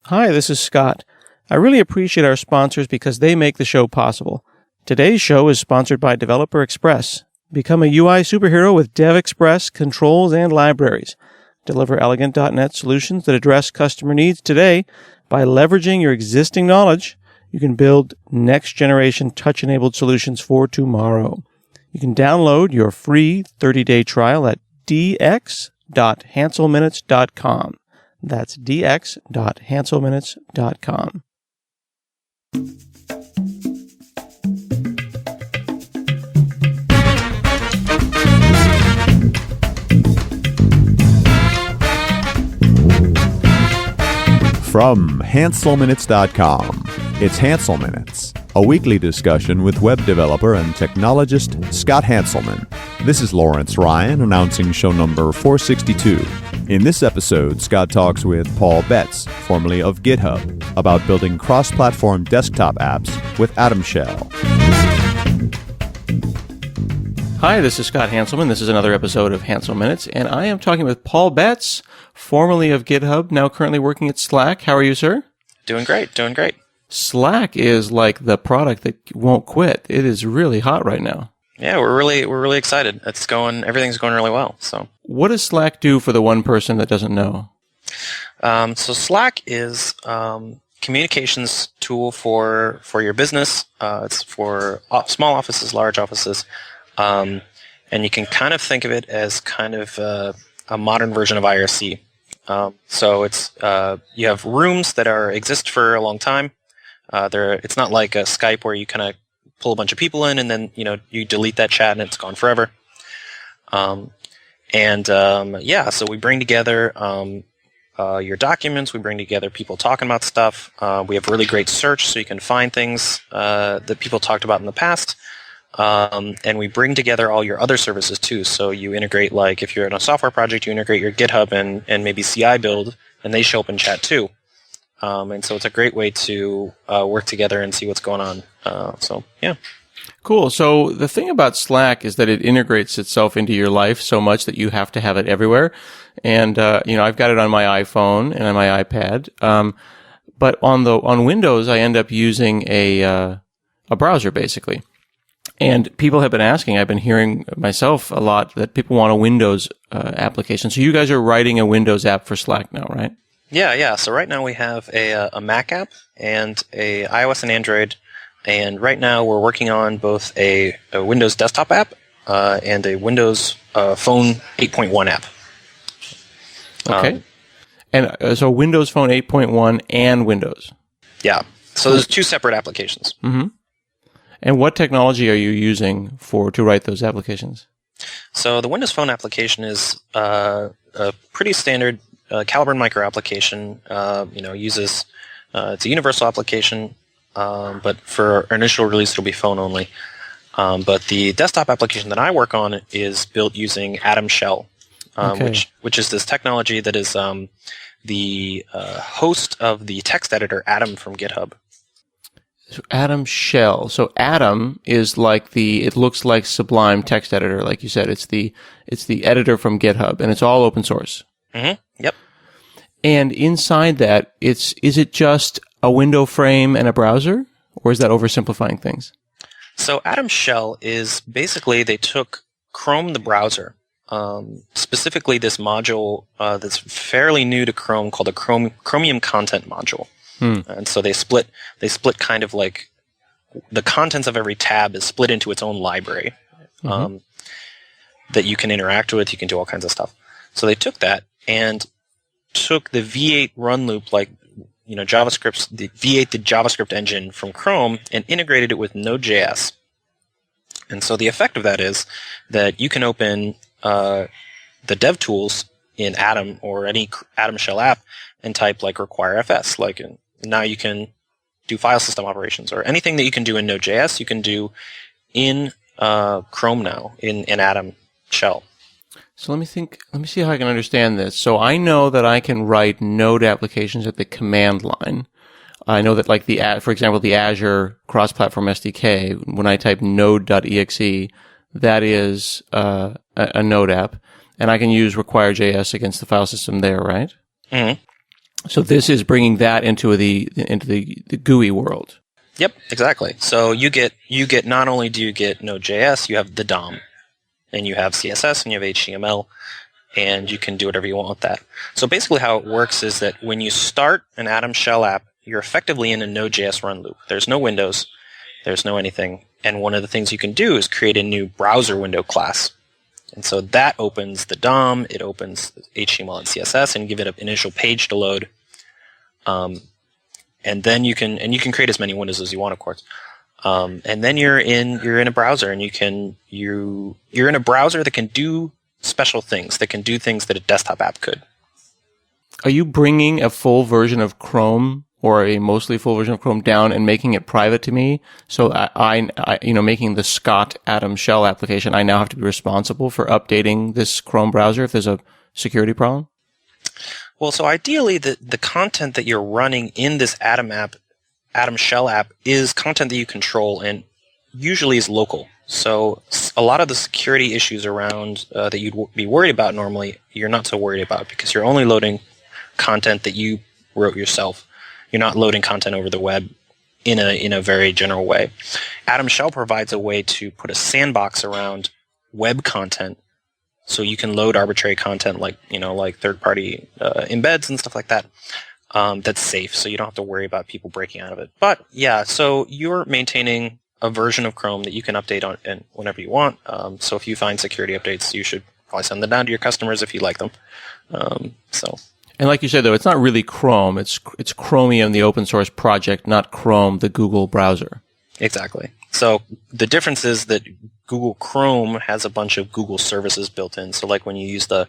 Hi, this is Scott. I really appreciate our sponsors because they make the show possible. Today's show is sponsored by Developer Express. Become a UI superhero with Dev Express controls and libraries. Deliver elegant .NET solutions that address customer needs today. By leveraging your existing knowledge, you can build next-generation touch-enabled solutions for tomorrow. You can download your free 30-day trial at dx.hanselminutes.com. That's dx.hanselminutes.com. From hanselminutes.com, it's Hansel Minutes, a weekly discussion with web developer and technologist Scott Hanselman. This is Lawrence Ryan announcing show number 462. In this episode, Scott talks with Paul Betts, formerly of GitHub, about building cross-platform desktop apps with Atom Shell. Hi, this is Scott Hanselman. This is another episode of Hansel Minutes, and I am talking with Paul Betts, formerly of GitHub, now currently working at Slack. How are you, sir? Doing great. Slack is like the product that won't quit. It is really hot right now. Yeah, we're really excited. Everything's going really well. So, what does Slack do for the one person that doesn't know? So Slack is communications tool for your business. It's for small offices, large offices, and you can kind of think of it as kind of a modern version of IRC. So it's you have rooms that exist for a long time. It's not like a Skype where you kind of pull a bunch of people in and then you delete that chat and it's gone forever. So we bring together your documents. We bring together people talking about stuff. We have really great search, so you can find things that people talked about in the past. And we bring together all your other services too. So you integrate, like if you're in a software project, you integrate your GitHub and maybe CI build, and they show up in chat too. And so it's a great way to work together and see what's going on. Yeah. Cool. So the thing about Slack is that it integrates itself into your life so much that you have to have it everywhere. And, I've got it on my iPhone and on my iPad. But on Windows, I end up using a browser basically. And people have been asking, I've been hearing myself a lot that people want a Windows application. So you guys are writing a Windows app for Slack now, right? Yeah. So right now we have a Mac app and a iOS and Android. And right now we're working on both a Windows desktop app and a Windows Phone 8.1 app. Okay. So Windows Phone 8.1 and Windows. Yeah. So there's two separate applications. Mm-hmm. And what technology are you using to write those applications? So the Windows Phone application is a pretty standard Caliburn micro application. Uses it's a universal application, but for our initial release it'll be phone only. But the desktop application that I work on is built using Atom Shell, which is this technology that is the host of the text editor Atom from GitHub. So Atom Shell. So Atom is like it looks like Sublime text editor, like you said. It's the editor from GitHub, and it's all open source. Mm-hmm. Yep. And inside that, is it just a window frame and a browser, or is that oversimplifying things? So Atom Shell is basically they took Chrome the browser, specifically this module that's fairly new to Chrome called a Chromium content module. And so they split kind of like the contents of every tab is split into its own library that you can interact with. You can do all kinds of stuff. So they took that and took the V8 run loop, the V8, the JavaScript engine from Chrome, and integrated it with Node.js. And so the effect of that is that you can open the dev tools in Atom or any Atom Shell app and type like require FS, now you can do file system operations, or anything that you can do in Node.js, you can do in Chrome now, in Atom Shell. So let me see how I can understand this. So I know that I can write Node applications at the command line. I know that for example, the Azure cross-platform SDK, when I type node.exe, that is a Node app, and I can use require.js against the file system there, right? Mm-hmm. So this is bringing that into the GUI world. Yep, exactly. So you get not only do you get Node.js, you have the DOM, and you have CSS, and you have HTML, and you can do whatever you want with that. So basically how it works is that when you start an Atom Shell app, you're effectively in a Node.js run loop. There's no windows, there's no anything, and one of the things you can do is create a new browser window class. And so that opens the DOM, it opens HTML and CSS, and give it an initial page to load. And then you can create as many windows as you want, of course. And then you're in a browser, and you're in a browser that can do special things, that can do things that a desktop app could. Are you bringing a full version of Chrome or a mostly full version of Chrome down and making it private to me? So I making the Scott Atom Shell application, I now have to be responsible for updating this Chrome browser if there's a security problem? Well, so ideally, the content that you're running in this Atom Shell app is content that you control and usually is local. So a lot of the security issues around that you'd be worried about normally, you're not so worried about because you're only loading content that you wrote yourself. You're not loading content over the web in a very general way. Atom Shell provides a way to put a sandbox around web content, so you can load arbitrary content like third-party embeds and stuff like that. That's safe, so you don't have to worry about people breaking out of it. But yeah, so you're maintaining a version of Chrome that you can update on and whenever you want. So if you find security updates, you should probably send them down to your customers if you like them. And like you said, though, it's not really Chrome. It's Chromium, the open source project, not Chrome, the Google browser. Exactly. So the difference is that Google Chrome has a bunch of Google services built in. So like when you use the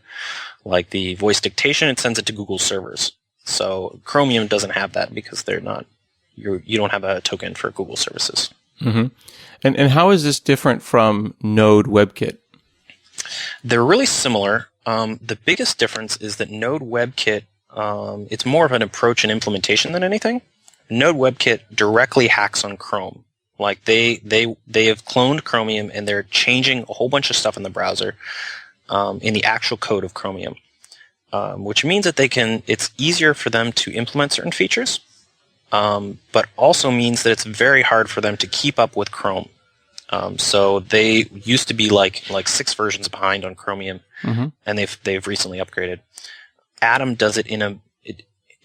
voice dictation, it sends it to Google servers. So Chromium doesn't have that because they're not. You don't have a token for Google services. Mm-hmm. And how is this different from Node WebKit? They're really similar. The biggest difference is that Node WebKit, it's more of an approach and implementation than anything. Node WebKit directly hacks on Chrome. Like they have cloned Chromium and they're changing a whole bunch of stuff in the browser, in the actual code of Chromium, which means that it's easier for them to implement certain features, but also means that it's very hard for them to keep up with Chrome. So they used to be like 6 versions behind on Chromium, mm-hmm. and they've recently upgraded. Atom does it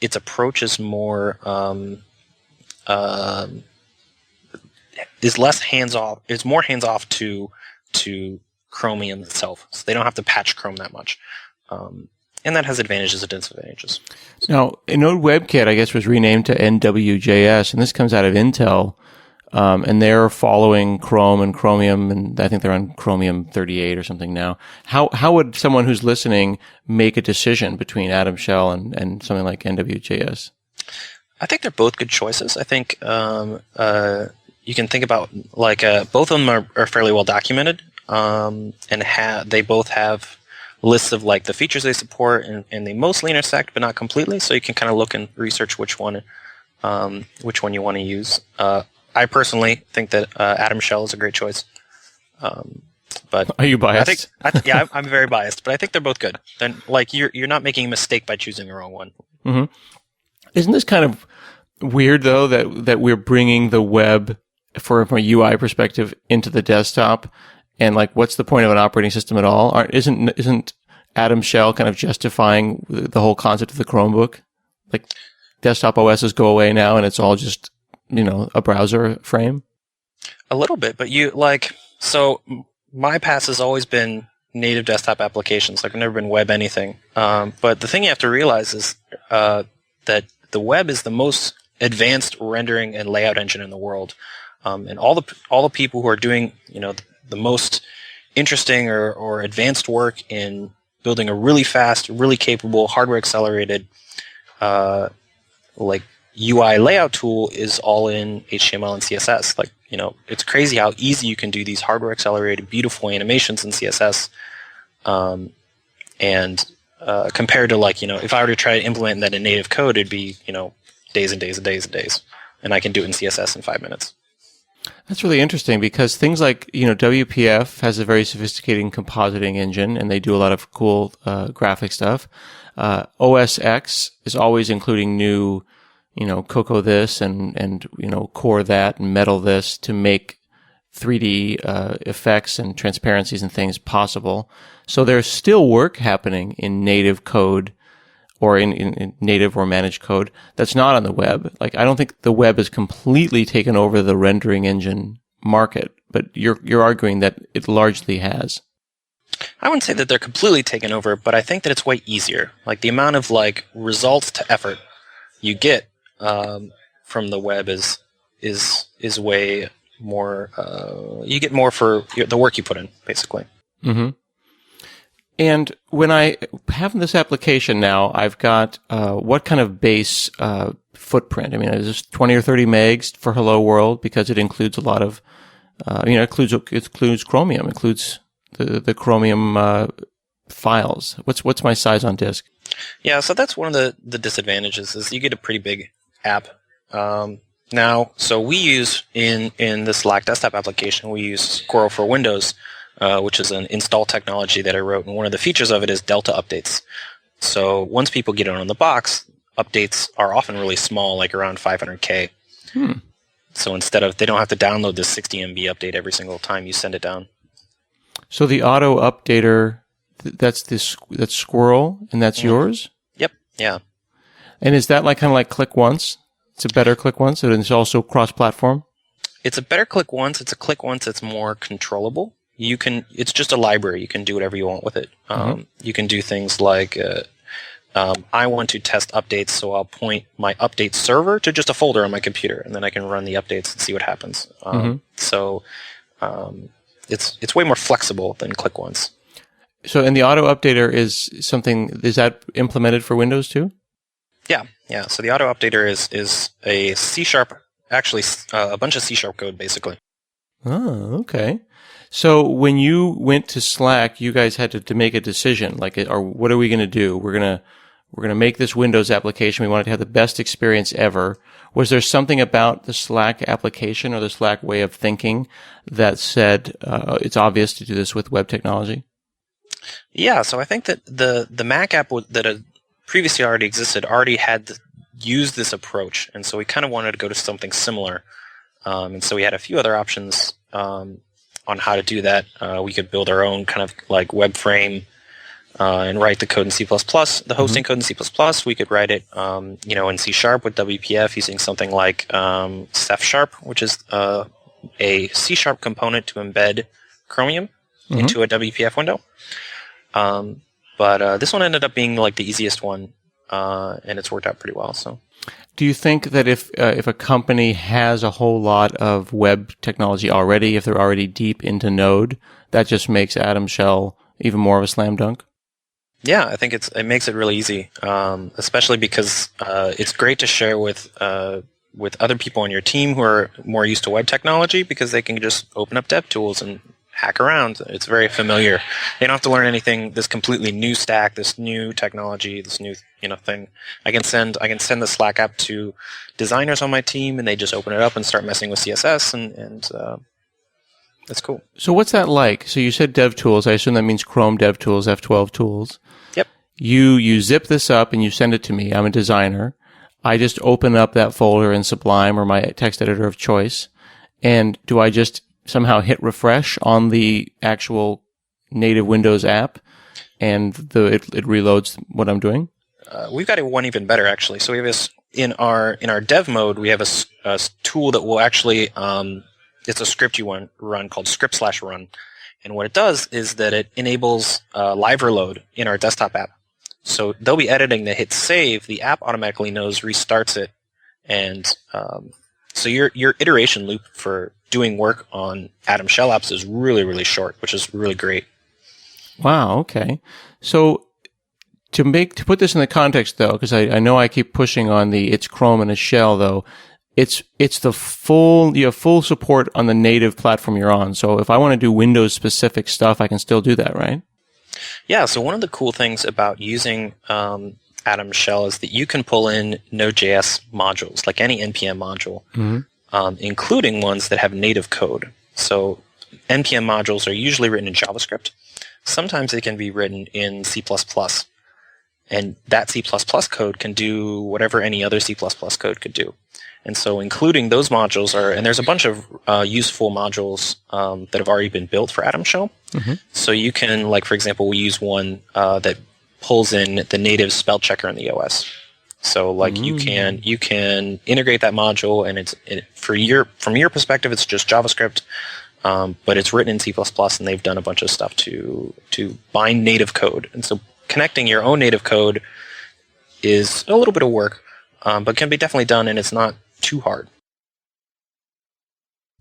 its approach is more is less hands off. It's more hands off to Chromium itself, so they don't have to patch Chrome that much, and that has advantages and disadvantages. Now, Node WebKit, I guess, was renamed to NWJS, and this comes out of Intel. And they're following Chrome and Chromium, and I think they're on Chromium 38 or something now. How would someone who's listening make a decision between Atom Shell and something like NWJS? I think they're both good choices. I think you can think about both of them are fairly well documented, and they both have lists of the features they support, and they mostly intersect, but not completely. So you can kind of look and research which one you want to use. I personally think that Atom Shell is a great choice. But are you biased? Yeah, I'm very biased, but I think they're both good. Then, you're not making a mistake by choosing the wrong one. Mm-hmm. Isn't this kind of weird though that we're bringing the web from a UI perspective into the desktop, and what's the point of an operating system at all? Isn't Atom Shell kind of justifying the whole concept of the Chromebook? Desktop OSs go away now, and it's all just a browser frame? A little bit, but so my path has always been native desktop applications. I've never been web anything. But the thing you have to realize is that the web is the most advanced rendering and layout engine in the world. And all the people who are doing, the most interesting or advanced work in building a really fast, really capable, hardware accelerated, UI layout tool is all in HTML and CSS. It's crazy how easy you can do these hardware accelerated, beautiful animations in CSS. And compared to if I were to try to implement that in native code, it'd be, days and days and days and days. And I can do it in CSS in 5 minutes. That's really interesting because things like, WPF has a very sophisticated compositing engine, and they do a lot of cool graphic stuff. OS X is always including new, Cocoa this and Core that and Metal this to make 3D effects and transparencies and things possible. So there's still work happening in native code or in native or managed code that's not on the web. Like, I don't think the web has completely taken over the rendering engine market, but you're arguing that it largely has. I wouldn't say that they're completely taken over, but I think that it's way easier. Like, the amount of results to effort you get from the web is way more. You get more for the work you put in, basically. Mm-hmm. And when I have this application now, I've got what kind of base footprint? I mean, is this 20 or 30 megs for Hello World because it includes a lot of, includes Chromium, includes the Chromium files. What's my size on disk? Yeah, so that's one of the disadvantages is you get a pretty big app. Now, so we use in the Slack desktop application, we use Squirrel for Windows, which is an install technology that I wrote, and one of the features of it is Delta updates. So once people get it on the box, updates are often really small, like around 500K. So they don't have to download this 60 MB update every single time you send it down. So the auto updater, that's Squirrel, and that's yours? Yep. Yeah. And is that kind of like click once? It's a better click once, and it's also cross-platform? It's a better click once. It's a click once that's more controllable. It's just a library. You can do whatever you want with it. You can do things like, I want to test updates, so I'll point my update server to just a folder on my computer, and then I can run the updates and see what happens. So it's way more flexible than click once. So, and the auto updater is that implemented for Windows too? Yeah. So the auto updater is a C#, actually a bunch of C# code, basically. Oh, okay. So when you went to Slack, you guys had to make a decision, or what are we going to do? We're going to make this Windows application. We want it to have the best experience ever. Was there something about the Slack application or the Slack way of thinking that said it's obvious to do this with web technology? Yeah, so I think that the Mac app that had previously already existed already had used this approach, and so we kind of wanted to go to something similar. And so we had a few other options on how to do that. We could build our own kind of like web frame and write the code in C++, the hosting code in C++. We could write it, in C# with WPF using something like Ceph#, which is a C# component to embed Chromium into a WPF window. But this one ended up being like the easiest one, and it's worked out pretty well. So. Do you think that if a company has a whole lot of web technology already, if they're already deep into Node, that just makes Atom Shell even more of a slam dunk? Yeah, I think it makes it really easy, especially because it's great to share with other people on your team who are more used to web technology because they can just open up DevTools and hack around. It's very familiar. They don't have to learn anything, this completely new stack, this new technology, this new thing. I can send the Slack app to designers on my team, and they just open it up and start messing with CSS, and that's cool. So what's that like? So you said DevTools. I assume that means Chrome DevTools, F12 tools. Yep. You zip this up and you send it to me. I'm a designer. I just open up that folder in Sublime or my text editor of choice. And do I just somehow hit refresh on the actual native Windows app and it reloads what I'm doing? We've got one even better, actually. So we have in our dev mode, we have a tool that will actually it's a script you run called script/run. And what it does is that it enables live reload in our desktop app. So they'll be editing, they hit save, the app automatically knows, restarts it, and so your iteration loop for doing work on Atom Shell apps is really, really short, which is really great. Wow, okay. So to put this in the context, though, because I know I keep pushing on it's Chrome and a shell, though, you have full support on the native platform you're on. So if I want to do Windows-specific stuff, I can still do that, right? Yeah, so one of the cool things about using Atom Shell is that you can pull in Node.js modules, like any NPM module, including ones that have native code. So NPM modules are usually written in JavaScript. Sometimes they can be written in C++. And that C++ code can do whatever any other C++ code could do. And so including those modules and there's a bunch of useful modules that have already been built for Atom Shell. Mm-hmm. So you can, like, for example, we use one that pulls in the native spell checker in the OS. So, like, you can integrate that module, and from your perspective, it's just JavaScript, but it's written in C++, and they've done a bunch of stuff to bind native code. And so connecting your own native code is a little bit of work, but can be definitely done, and it's not too hard.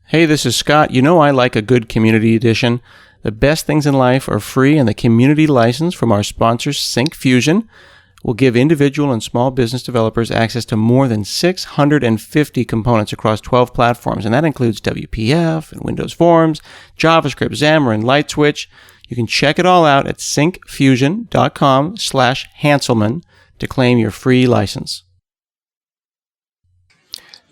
Hey, this is Scott. You know I like a good community edition. The best things in life are free, and the community license from our sponsor, Syncfusion, will give individual and small business developers access to more than 650 components across 12 platforms, and that includes WPF and Windows Forms, JavaScript, Xamarin, LightSwitch. You can check it all out at syncfusion.com/Hanselman to claim your free license.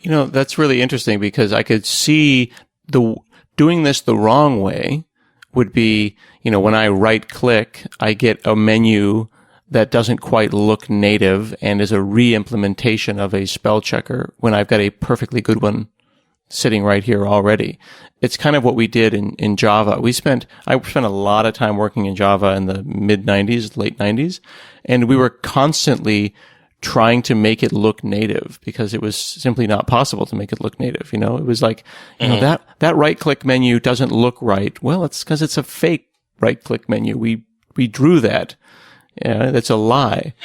You know, that's really interesting because I could see doing this the wrong way would be, you know, when I right-click, I get a menu that doesn't quite look native and is a re-implementation of a spell checker when I've got a perfectly good one sitting right here already. It's kind of what we did in Java. I spent a lot of time working in Java in the mid-90s, late 90s, and we were constantly trying to make it look native because it was simply not possible to make it look native. You know, it was like, you know, that right-click menu doesn't look right. Well, it's because it's a fake right-click menu. We drew that. Yeah, that's a lie.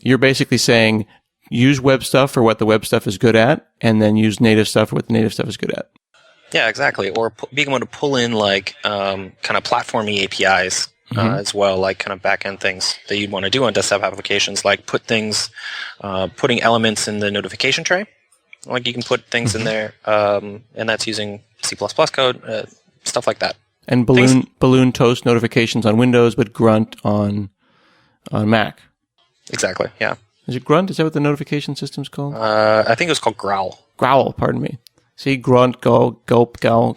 You're basically saying use web stuff for what the web stuff is good at, and then use native stuff for what the native stuff is good at. Yeah, exactly. Or being able to pull in like kind of platformy APIs as well, like kind of back-end things that you'd want to do on desktop applications, like putting elements in the notification tray. Like you can put things in there, and that's using C++ code, stuff like that. And balloon toast notifications on Windows, but grunt on Mac. Exactly, yeah. Is it grunt? Is that what the notification system's called? I think it was called growl. Growl, pardon me. See, grunt, gulp, growl.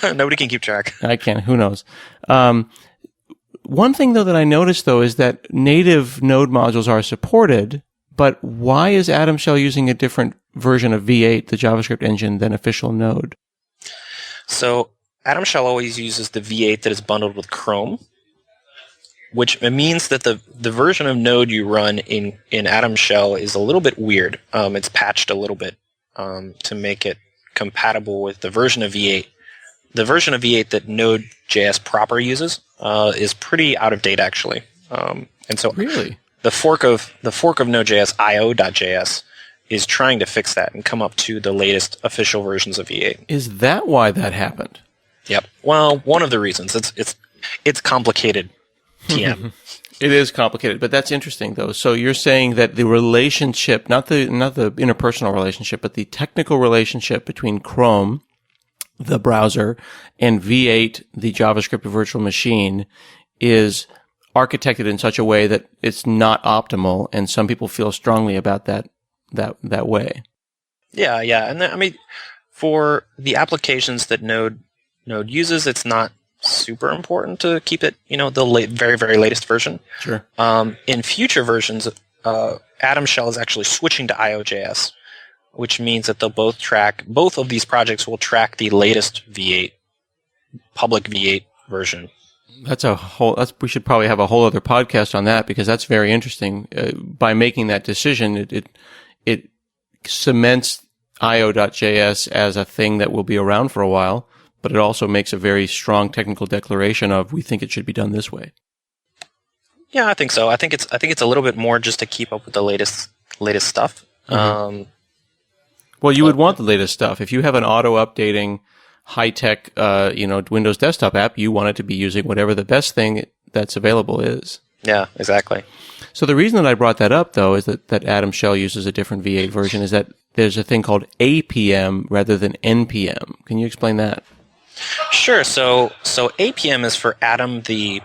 Nobody can keep track. I can. Who knows? One thing, though, that I noticed, though, is that native Node modules are supported, but why is Atom Shell using a different version of V8, the JavaScript engine, than official Node? So Atom Shell always uses the V8 that is bundled with Chrome, which means that the version of Node you run in Atom Shell is a little bit weird. It's patched a little bit to make it compatible with the version of V8. The version of V8 that Node.js proper uses is pretty out of date, actually. And so really, the fork of Node.js, io.js, is trying to fix that and come up to the latest official versions of V8. Is that why that happened? Yep. Well, one of the reasons. It's complicated. TM. It is complicated, but that's interesting, though. So you're saying that the relationship, not the interpersonal relationship, but the technical relationship between Chrome, the browser, and V8, the JavaScript virtual machine, is architected in such a way that it's not optimal, and some people feel strongly about that way. Yeah, and I mean, for the applications that Node uses, it's not super important to keep it, the very, very latest version. Sure. In future versions, Atom Shell is actually switching to io.js, which means that both of these projects will track the latest V8, public V8 version. We should probably have a whole other podcast on that because that's very interesting. By making that decision, it cements io.js as a thing that will be around for a while, but it also makes a very strong technical declaration of we think it should be done this way. Yeah, I think so. I think it's a little bit more just to keep up with the latest stuff. Mm-hmm. Well, you would want the latest stuff. If you have an auto-updating, high-tech, Windows desktop app, you want it to be using whatever the best thing that's available is. Yeah, exactly. So the reason that I brought that up, though, is that Atom Shell uses a different V8 version, is that there's a thing called APM rather than NPM. Can you explain that? Sure. So APM is for Atom the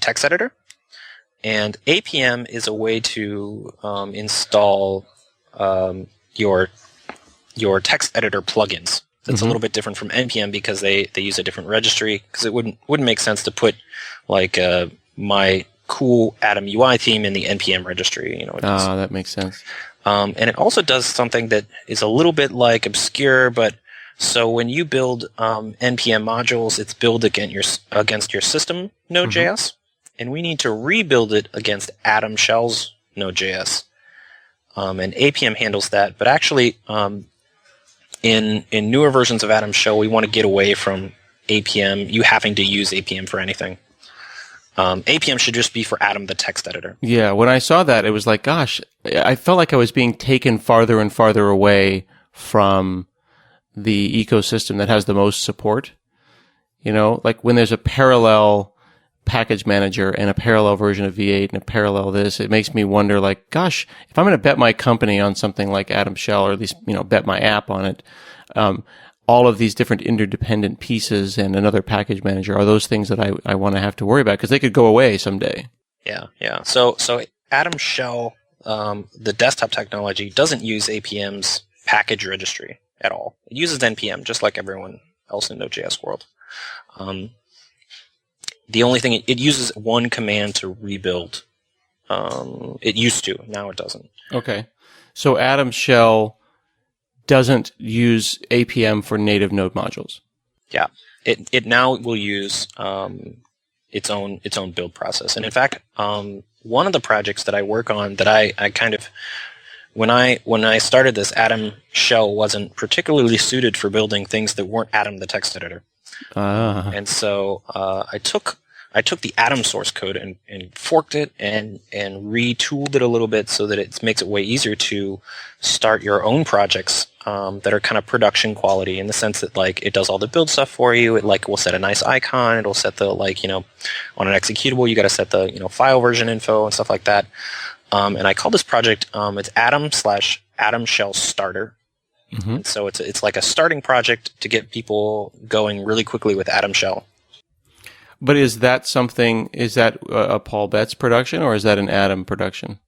text editor. And APM is a way to install your text editor plugins. That's a little bit different from NPM because they use a different registry. Because it wouldn't make sense to put like my cool Atom UI theme in the NPM registry. That makes sense. And it also does something that is a little bit like obscure, but so when you build NPM modules, it's built against your system Node.js, and we need to rebuild it against Atom Shell's Node.js. And APM handles that, but actually in newer versions of Atom Shell, we want to get away from APM, you having to use APM for anything. APM should just be for Atom, the text editor. Yeah, when I saw that, it was like, gosh, I felt like I was being taken farther and farther away from the ecosystem that has the most support. Like when there's a parallel package manager and a parallel version of V8 and a parallel this, it makes me wonder, like, gosh, if I'm going to bet my company on something like Atom Shell, or at least, bet my app on it, all of these different interdependent pieces and another package manager are those things that I want to have to worry about, because they could go away someday. Yeah. So Atom Shell, the desktop technology, doesn't use APM's package registry at all. It uses NPM, just like everyone else in Node.js world. The only thing, it uses one command to rebuild. It used to. Now it doesn't. Okay. So Atom Shell doesn't use APM for native Node modules. Yeah. It now will use its own build process. And in fact, one of the projects that I work on that I kind of, when I started this, Atom Shell wasn't particularly suited for building things that weren't Atom the text editor. And so I took the Atom source code and forked it and retooled it a little bit so that it makes it way easier to start your own projects that are kind of production quality, in the sense that, like, it does all the build stuff for you. It will set a nice icon. It'll set the, on an executable, you got to set the file version info and stuff like that. And I call this project it's Atom/Atom Shell Starter. And so it's like a starting project to get people going really quickly with Atom Shell. But is that a Paul Betts production, or is that an Atom production?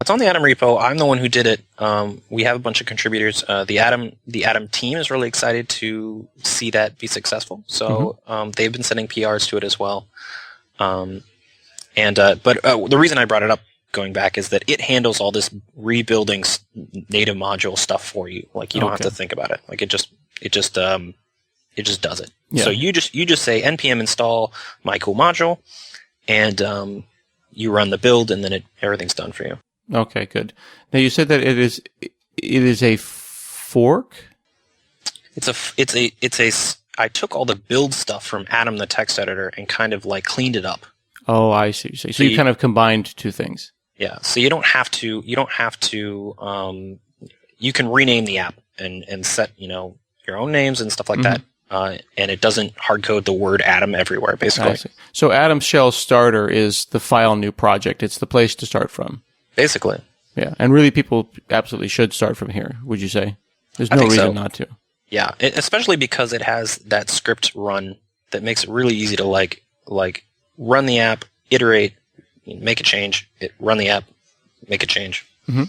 It's on the Atom repo. I'm the one who did it. We have a bunch of contributors. The Atom team is really excited to see that be successful. So they've been sending PRs to it as well. But the reason I brought it up going back is that it handles all this rebuilding native module stuff for you. Like, you don't have to think about it. Like, it just does it. Yeah. So you just say npm install my cool module, and you run the build, and then everything's done for you. Okay, good. Now you said that it is a fork. I took all the build stuff from Atom the text editor and kind of like cleaned it up. Oh, I see. So you kind of combined two things. Yeah. So you don't have to. You can rename the app and set your own names and stuff like that. And it doesn't hard code the word Atom everywhere, basically. I see. So Atom Shell Starter is the file new project. It's the place to start from. Basically. Yeah. And really, people absolutely should start from here, would you say? There's no reason not to. Yeah. Especially because it has that script run that makes it really easy to like run the app, iterate, make a change, run the app, make a change. Mm-hmm.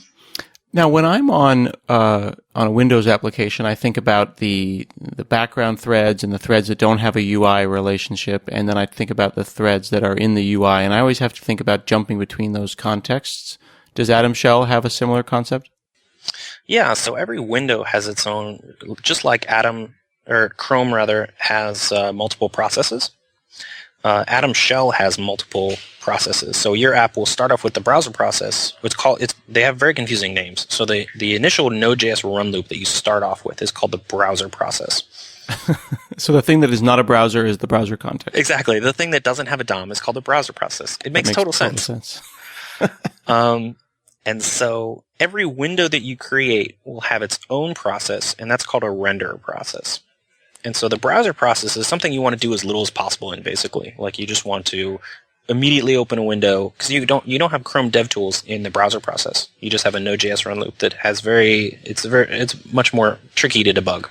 Now, when I'm on a Windows application, I think about the background threads and the threads that don't have a UI relationship, and then I think about the threads that are in the UI, and I always have to think about jumping between those contexts. Does Atom Shell have a similar concept? Yeah, so every window has its own, just like Chrome rather, has multiple processes. Atom Shell has multiple processes. So your app will start off with the browser process. They have very confusing names. So the initial Node.js run loop that you start off with is called the browser process. So the thing that is not a browser is the browser context. Exactly. The thing that doesn't have a DOM is called the browser process. It makes total sense. And so every window that you create will have its own process, and that's called a render process. And so the browser process is something you want to do as little as possible in, basically. Like, you just want to immediately open a window, because you don't have Chrome DevTools in the browser process. You just have a Node.js run loop that has it's much more tricky to debug.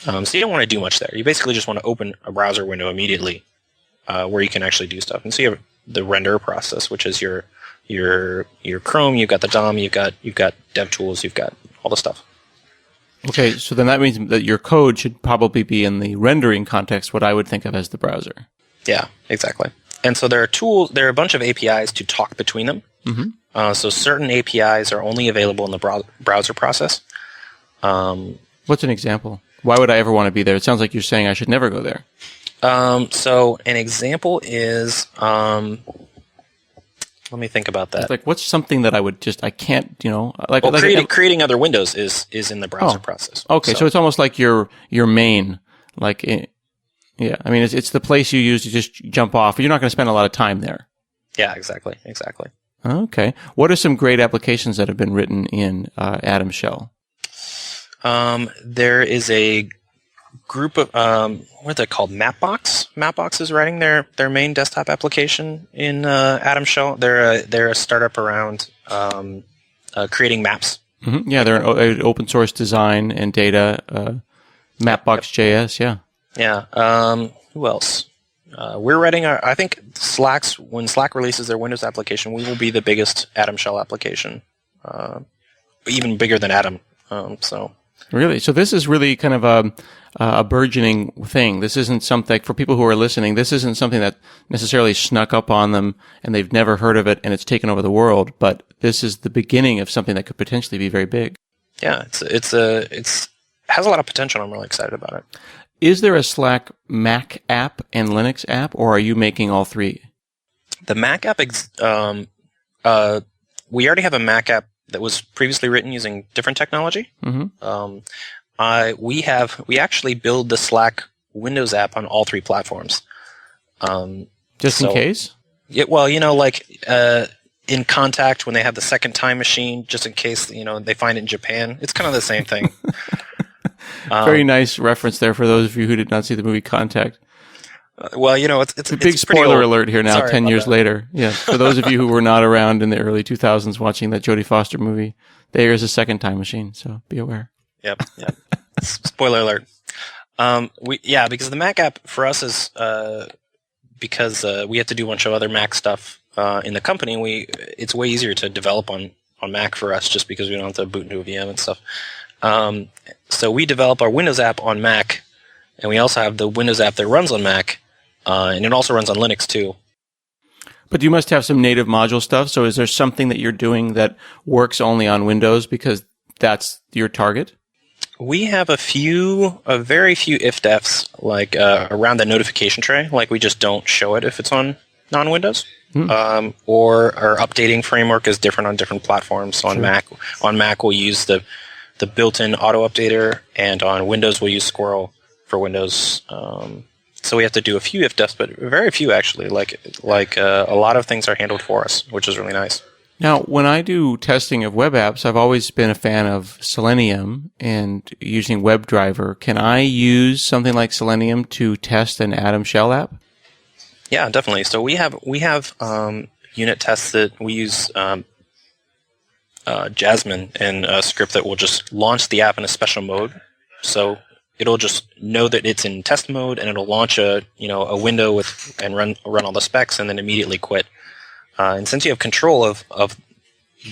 So you don't want to do much there. You basically just want to open a browser window immediately, where you can actually do stuff. And so you have the render process, which is your Chrome. You've got the DOM. You've got DevTools. You've got all the stuff. Okay, so then that means that your code should probably be in the rendering context, what I would think of as the browser. Yeah, exactly. And so there are a bunch of APIs to talk between them. Mm-hmm. So certain APIs are only available in the browser process. What's an example? Why would I ever want to be there? It sounds like you're saying I should never go there. So an example is, let me think about that. It's like, what's something that I can't, like... Well, like creating other windows is in the browser process. Okay, so it's almost like your main, like, yeah. I mean, it's the place you use to just jump off. You're not going to spend a lot of time there. Yeah, exactly. Okay. What are some great applications that have been written in Atom Shell? There is a group of what are they called? Mapbox. Mapbox is writing their main desktop application in Atom Shell. They're a startup around creating maps. Mm-hmm. Yeah, they're an open source design and data Mapbox.js. Yeah. Yeah. Who else? We're writing I think when Slack releases their Windows application, we will be the biggest Atom Shell application, even bigger than Atom. Really? So this is really kind of a burgeoning thing. This isn't something, for people who are listening, this isn't something that necessarily snuck up on them and they've never heard of it and it's taken over the world, but this is the beginning of something that could potentially be very big. Yeah, it has a lot of potential. I'm really excited about it. Is there a Slack Mac app and Linux app, or are you making all three? The Mac app, we already have a Mac app that was previously written using different technology. Mm-hmm. We actually build the Slack Windows app on all three platforms. Just in case? Yeah, well, in Contact, when they have the second time machine, just in case, they find it in Japan, it's kind of the same thing. Very nice reference there for those of you who did not see the movie Contact. Well, it's a big spoiler alert here now, Sorry 10 years that. Later. Yes, for those of you who were not around in the early 2000s watching that Jodie Foster movie, there is a second time machine, so be aware. Yep. Spoiler alert. Because the Mac app for us is because we have to do a bunch of other Mac stuff in the company. It's way easier to develop on Mac for us just because we don't have to boot into a VM and stuff. So we develop our Windows app on Mac, and we also have the Windows app that runs on Mac, and it also runs on Linux too. But you must have some native module stuff, so is there something that you're doing that works only on Windows because that's your target? We have a very few if-defs, like around the notification tray. Like we just don't show it if it's on non-Windows. Or our updating framework is different on different platforms. On Mac, we'll use the built-in auto updater, and on Windows we'll use Squirrel for Windows. So we have to do a few if-defs, but very few actually. Like a lot of things are handled for us, which is really nice. Now, when I do testing of web apps, I've always been a fan of Selenium and using WebDriver. Can I use something like Selenium to test an Atom Shell app? Yeah, definitely. So we have unit tests that we use Jasmine and a script that will just launch the app in a special mode. So it'll just know that it's in test mode, and it'll launch a window and run all the specs, and then immediately quit. And since you have control of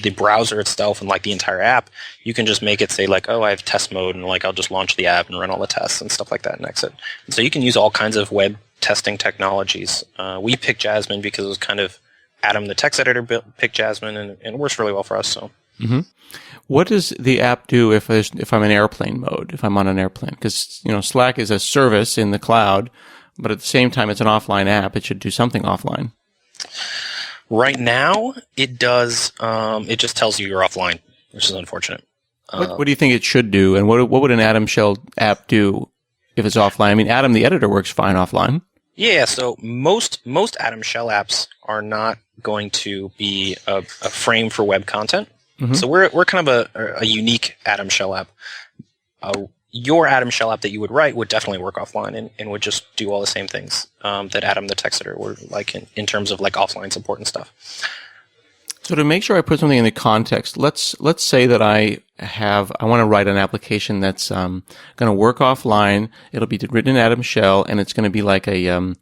the browser itself and like the entire app, you can just make it say like, oh, I have test mode, and like I'll just launch the app and run all the tests and stuff like that and exit. And so you can use all kinds of web testing technologies. We picked Jasmine because it was kind of Adam, the text editor, picked Jasmine, and it works really well for us. So. Mm-hmm. What does the app do if I'm in airplane mode, if I'm on an airplane? Because Slack is a service in the cloud, but at the same time it's an offline app. It should do something offline. Right now, it does. It just tells you you're offline, which is unfortunate. What do you think it should do, and what would an Atom Shell app do if it's offline? I mean, Atom the editor works fine offline. Yeah, so most Atom Shell apps are not going to be a frame for web content. Mm-hmm. So we're kind of a unique Atom Shell app. Your Atom Shell app that you would write would definitely work offline and would just do all the same things that Adam the text editor would, like in terms of like offline support and stuff. So to make sure I put something in the context, let's say that I want to write an application that's going to work offline. It'll be written in Atom Shell, and it's going to be like a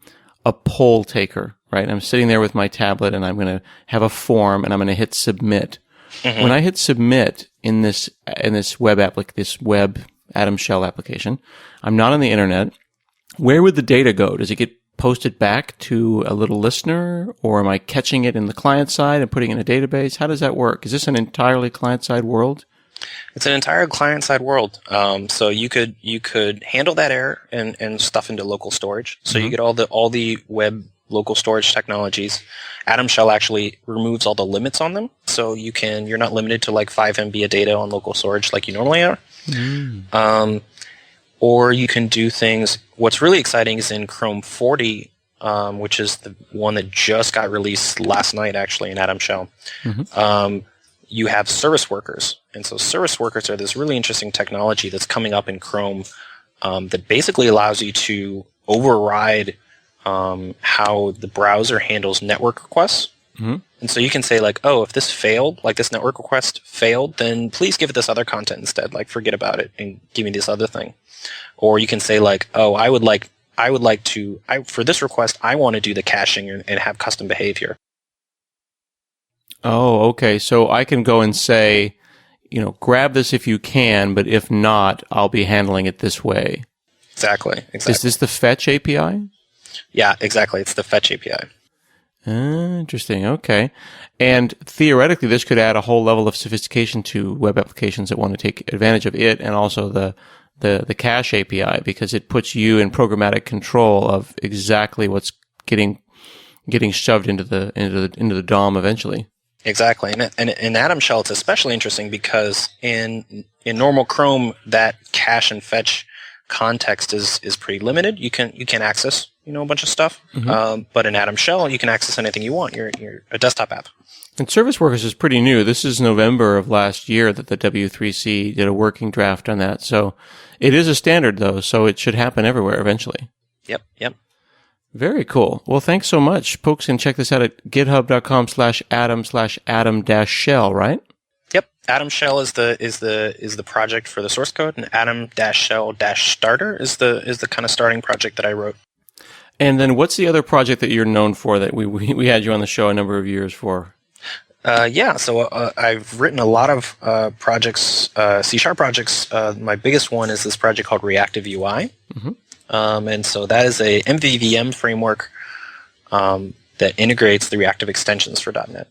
poll taker, right? I'm sitting there with my tablet, and I'm going to have a form, and I'm going to hit submit. Mm-hmm. When I hit submit in this web app, like this web Atom Shell application, I'm not on the internet. Where would the data go? Does it get post it back to a little listener, or am I catching it in the client side and putting it in a database? How does that work? Is this an entirely client-side world? It's an entire client-side world. So you could handle that error and stuff into local storage. So you get all the web local storage technologies. Atom Shell actually removes all the limits on them, so you're not limited to like 5 MB of data on local storage like you normally are. Or you can do things. What's really exciting is in Chrome 40, which is the one that just got released last night, actually, in Atom Shell. You have service workers. And so service workers are this really interesting technology that's coming up in Chrome that basically allows you to override how the browser handles network requests. And so you can say, like, oh, if this failed, like this network request failed, then please give it this other content instead. Like, forget about it and give me this other thing. Or you can say, like, oh, I would like to, for this request, I want to do the caching and have custom behavior. Oh, okay. So I can go and say, grab this if you can, but if not, I'll be handling it this way. Exactly. Is this the fetch API? Yeah, exactly. It's the fetch API. Interesting. Okay. And theoretically, this could add a whole level of sophistication to web applications that want to take advantage of it, and also the cache API, because it puts you in programmatic control of exactly what's getting shoved into the DOM eventually. Exactly. And in Atom Shell, it's especially interesting because in normal Chrome, that cache and fetch context is pretty limited. You can access a bunch of stuff, but in Atom Shell, you can access anything you want. You're a desktop app. And Service Workers is pretty new. This is November of last year that the W3C did a working draft on that. So it is a standard, though, so it should happen everywhere eventually. Yep. Very cool. Well, thanks so much. Folks can check this out at github.com/atom/atom-shell, right? Yep. Atom Shell is the project for the source code, and atom-shell-starter is the kind of starting project that I wrote. And then what's the other project that you're known for that we had you on the show a number of years for? So I've written a lot of projects, C# projects. My biggest one is this project called Reactive UI. And so that is a MVVM framework that integrates the reactive extensions for .NET.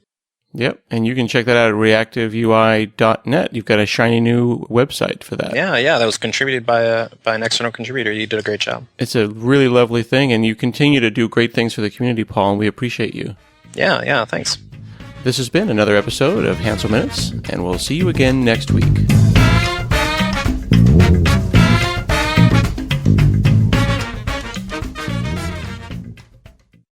Yep, and you can check that out at reactiveui.net. You've got a shiny new website for that. Yeah, that was contributed by an external contributor. You did a great job. It's a really lovely thing, and you continue to do great things for the community, Paul, and we appreciate you. Yeah, thanks. This has been another episode of Hansel Minutes, and we'll see you again next week.